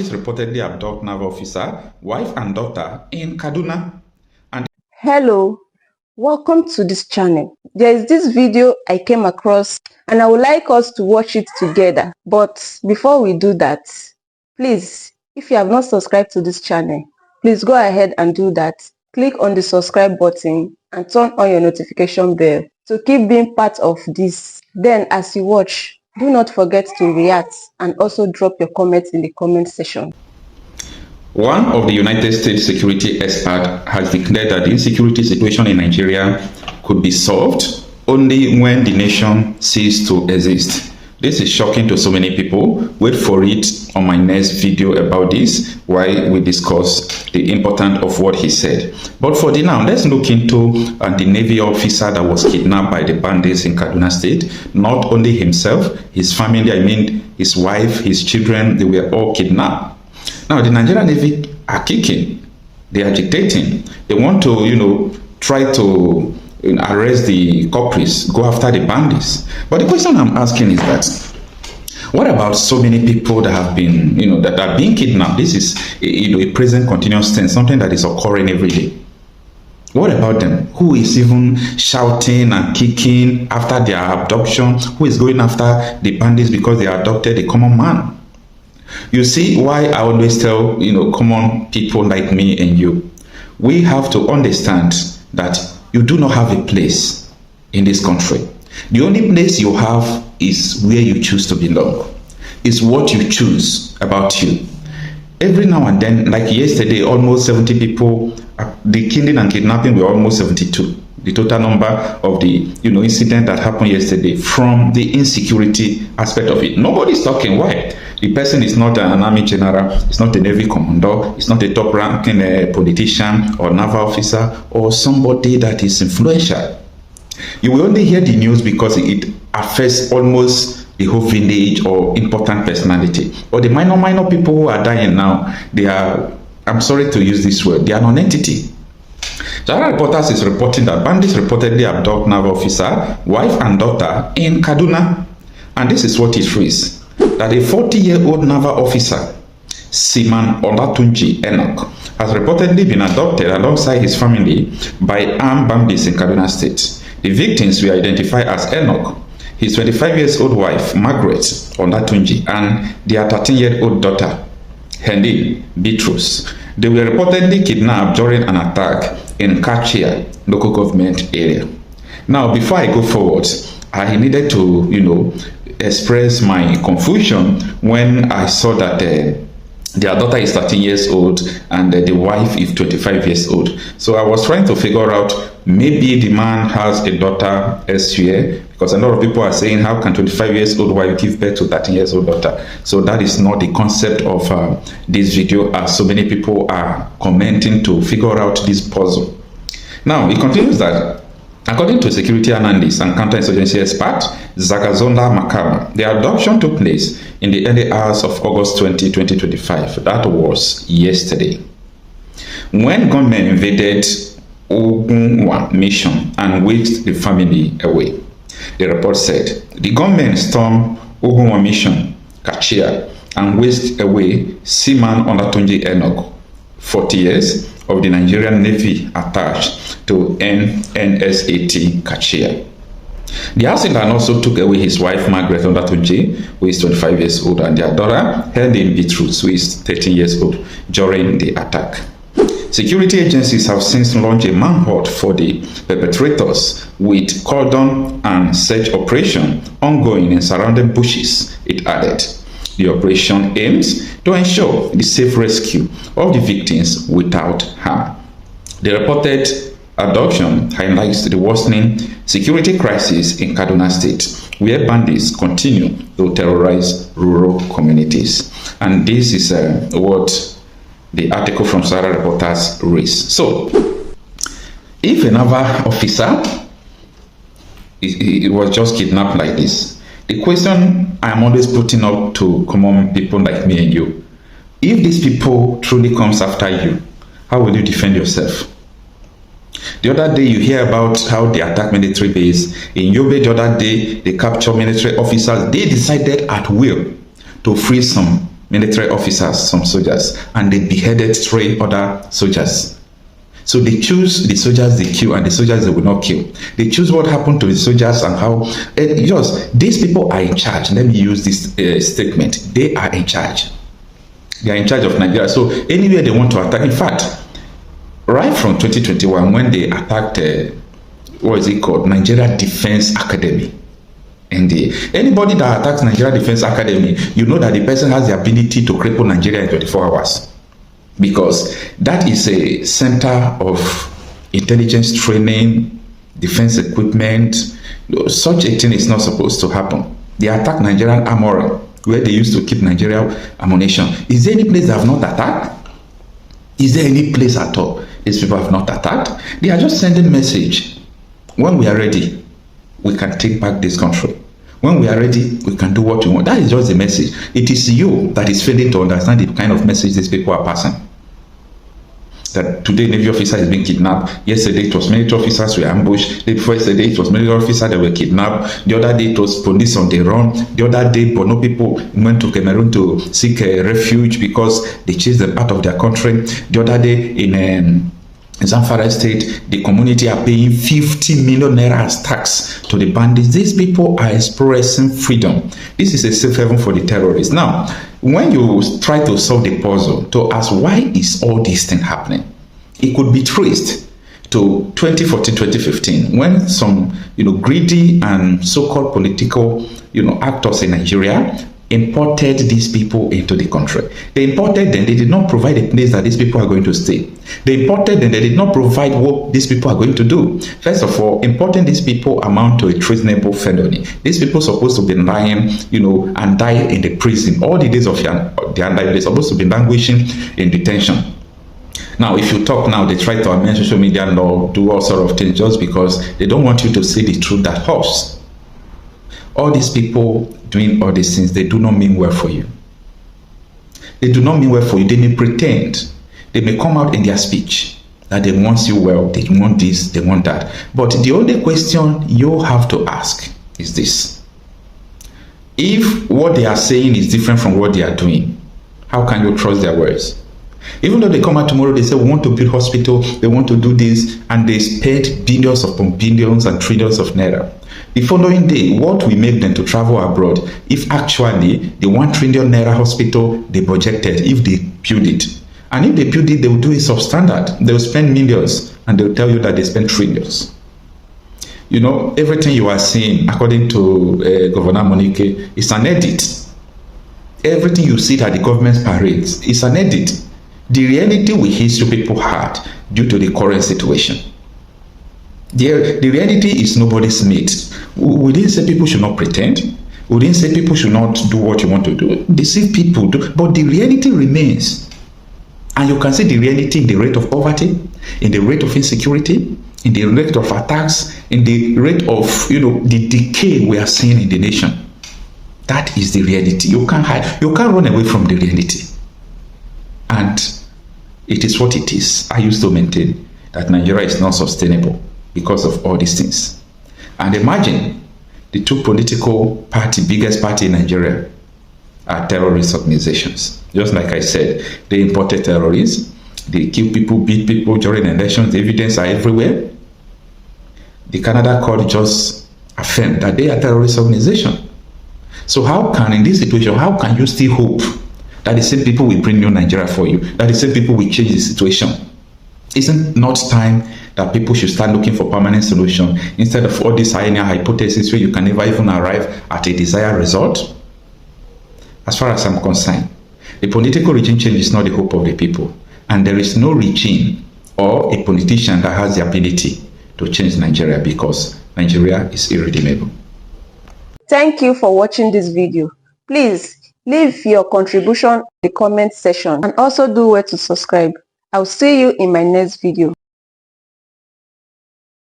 Bandits reportedly abduct naval officer, wife and daughter in Kaduna. And Hello, welcome to this channel. There is this video I came across and I would like us to watch it together. But before we do that, please, if you have not subscribed to this channel, please go ahead and do that. Click on the subscribe button and turn on your notification bell to keep being part of this. Then as you watch, do not forget to react and also drop your comments in the comment section. one of the United States security experts has declared that the insecurity situation in Nigeria could be solved only when the nation ceases to exist. This is shocking to so many people. Wait for it on my next video about this, while we discuss the importance of what he said. But for the now, let's look into the Navy officer that was kidnapped by the bandits in Kaduna State. Not only himself, his family, his wife, his children, they were all kidnapped. Now, the Nigerian Navy are kicking, they are agitating. They want to, try to arrest the culprits, go after the bandits. But the question I'm asking is that, what about so many people that have been, that are being kidnapped? This is, a present continuous tense, something that is occurring every day. What about them? Who is even shouting and kicking after their abduction? Who is going after the bandits because they abducted a common man? You see why I always tell, common people like me and you, we have to understand that you do not have a place in this country. The only place you have is where you choose to belong. It's what you choose about you. Every now and then, like yesterday, almost 70 people, the killing and kidnapping were almost 72. The total number of the incident that happened yesterday, from the insecurity aspect of it. Nobody's talking. Why? The person is not an army general, it's not a navy commander, it's not a top ranking politician or naval officer or somebody that is influential. You will only hear the news because it affects almost the whole village or important personality. But the minor people who are dying now, they are, I'm sorry to use this word, they are non-entity. Jara Reporters is reporting that bandits reportedly abduct naval officer, wife and daughter in Kaduna. And this is what it reads, that a 40-year-old naval officer, Seaman Olatunji Enoch, has reportedly been abducted alongside his family by armed bandits in Kaduna State. The victims were identified as Enoch, his 25-year-old wife, Margaret Olatunji, and their 13-year-old daughter, Helen Beatrice. They were reportedly kidnapped during an attack in Kachia local government area. Now, before I go forward, I needed to, express my confusion when I saw that their daughter is 13 years old and the wife is 25 years old. So I was trying to figure out, maybe the man has a daughter elsewhere, because a lot of people are saying, how can 25 years old wife give birth to 13 years old daughter? So that is not the concept of this video, as so many people are commenting to figure out this puzzle. Now, it continues that, according to security analyst and counterinsurgency expert Zagazonda Makama, the abduction took place in the early hours of August 20, 2025. That was yesterday, when gunmen invaded Ogunwa Mission and whisked the family away. The report said the gunmen stormed Ogunwa Mission, Kachia, and whisked away Seaman Olatunji Enoch, 40 years, of the Nigerian Navy attached to NNSAT Kachia. The assailant also took away his wife Margaret Olatunji, who is 25 years old, and their daughter Helen Beatrice, who is 13 years old, during the attack. Security agencies have since launched a manhunt for the perpetrators, with cordon and search operation ongoing in surrounding bushes, it added. The operation aims to ensure the safe rescue of the victims without harm. The reported abduction highlights the worsening security crisis in Kaduna State, where bandits continue to terrorize rural communities. And this is what the article from Sahara Reporters reads. So, if a naval officer it was just kidnapped like this, the question I'm always putting up to common people like me and you, if these people truly comes after you, how will you defend yourself? The other day you hear about how they attack military base. In Yobe the other day, they capture military officers. They decided at will to free some military officers, some soldiers, and they beheaded 3 other soldiers. So they choose the soldiers they kill and the soldiers they will not kill. They choose what happened to the soldiers and how. Just these people are in charge. Let me use this statement. They are in charge. They are in charge of Nigeria. So anywhere they want to attack. In fact, right from 2021, when they attacked, what is it called, Nigeria Defense Academy. And anybody that attacks Nigeria Defense Academy, you know that the person has the ability to cripple Nigeria in 24 hours. Because that is a center of intelligence training, defense equipment. Such a thing is not supposed to happen. They attacked Nigerian armory, where they used to keep Nigerian ammunition. Is there any place they have not attacked? Is there any place at all these people have not attacked? They are just sending message. When we are ready, we can take back this country. When we are ready, we can do what we want. That is just the message. It is you that is failing to understand the kind of message these people are passing. That today Navy officer is being kidnapped. Yesterday it was military officers were ambushed. The before yesterday it was military officers that were kidnapped. The other day it was police on the run. The other day Bono people went to Cameroon to seek a refuge because they chased them out of their country. The other day in Zamfara State, the community are paying 50 million naira as tax to the bandits. These people are expressing freedom. This is a safe haven for the terrorists. Now, when you try to solve the puzzle to ask why is all this thing happening, it could be traced to 2014-2015 when some greedy and so-called political actors in Nigeria imported these people into the country. They imported them. They did not provide a place that these people are going to stay. They imported them. They did not provide what these people are going to do. First of all, importing these people amount to a treasonable felony. These people are supposed to be lying, and die in the prison. All the days of their life, they're supposed to be languishing in detention. Now, if you talk now, they try to amend social media law, do all sort of things just because they don't want you to say the truth that hurts. All these people doing all these things, they do not mean well for you. They do not mean well for you. They may pretend. They may come out in their speech that they want you well, they want this, they want that. But the only question you have to ask is this. If what they are saying is different from what they are doing, how can you trust their words? Even though they come out tomorrow, they say, we want to build hospital, they want to do this, and they spend billions upon billions and trillions of naira. The following day, what will make them to travel abroad if actually the 1 trillion naira hospital they projected, if they build it? And if they build it, they will do it substandard. They will spend millions and they will tell you that they spend trillions. Everything you are seeing, according to Governor Monique, is an edit. Everything you see at the government's parades is an edit. The reality we history people had due to the current situation. The reality is nobody's mate. We didn't say people should not pretend. We didn't say people should not do what you want to do. Deceive people do, but the reality remains. And you can see the reality in the rate of poverty, in the rate of insecurity, in the rate of attacks, in the rate of the decay we are seeing in the nation. That is the reality. You can't hide. You can't run away from the reality. And it is what it is. I used to maintain that Nigeria is not sustainable because of all these things. And imagine the two political party, biggest party in Nigeria, are terrorist organizations. Just like I said, they imported terrorists, they kill people, beat people during elections, the evidence are everywhere. The Canada court just affirmed that they are terrorist organization. So how can, in this situation, how can you still hope that the same people will bring new Nigeria for you, that the same people will change the situation? Isn't not time that people should start looking for permanent solution instead of all these hypotheses where you can never even arrive at a desired result? As far as I'm concerned, the political regime change is not the hope of the people, and there is no regime or a politician that has the ability to change Nigeria because Nigeria is irredeemable. Thank you for watching this video. Please leave your contribution in the comment section and also do well to subscribe. I'll see you in my next video.